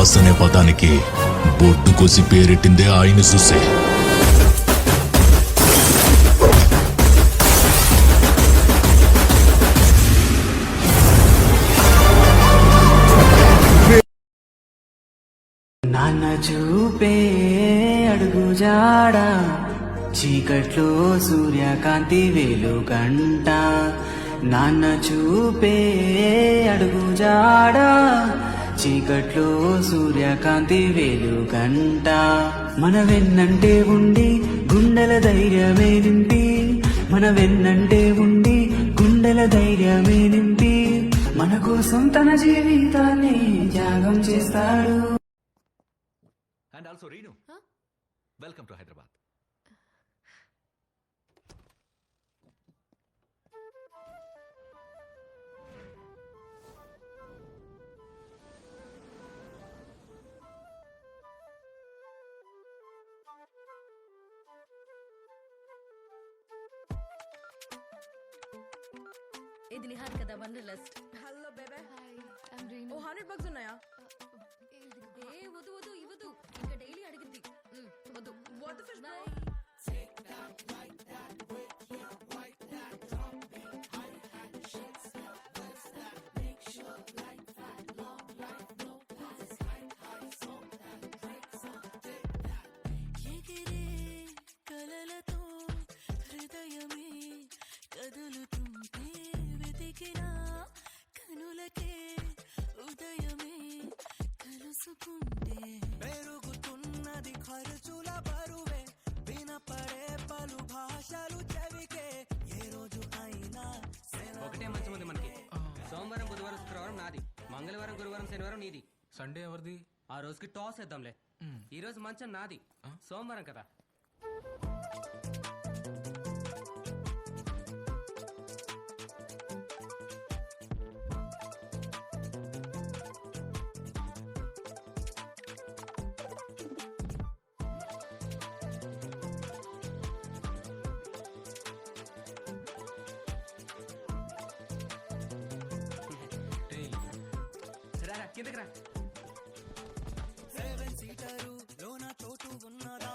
Boss అనే పదానికి బొడ్డు కోసి పేరెట్టిందే ఆయన చూసే. నాన్న చూపే అడుగు జాడా, చీకట్లో సూర్యకాంతి వెలుగంట. నాన్న చూపే అడుగు జాడా, చీకట్లో సూర్యకాంతి వెలుగంట. మన వెన్నంటే ఉండి గుండెల ధైర్యమే నింపి, మన వెన్నంటే ఉండి గుండెల ధైర్యమే నింపి, మన కోసం తన జీవితాన్ని త్యాగం చేస్తాడు. And also Reenu. Huh? Welcome to Hyderabad. ఇది నిహార్ కదా wanderlust. Hello baby. Hi I'm Reenu. ఓ $100 ఉన్నాయా? ఏ వద్దు వద్దు ఇవ్వదు, ఇంకా డైలీ అడిగింది. వద్దు. What the fish, bro? ఎగిరే కలలతో హృదయమే కదులుతుంటే, వెతికిన కనులకే ఉదయమే కలుసుకుంటే, పెరుగుతున్నది ఖర్చుల బరువే, వినపడే పలు భాషలు చెవికే, ఏ రోజు అయినా ఒకటే మంచం ఉంది మనకి. సోమవారం బుధవారం శుక్రవారం నాది, మంగళవారం గురువారం శనివారం నీది. సండే ఎవరిది? ఆ రోజుకి టాస్ వేద్దాంలే. ఈ రోజు మంచం నాది, సోమవారం కదా. రా కిందకి రా. 7 సీటరు లోన చోటు ఉన్నదా?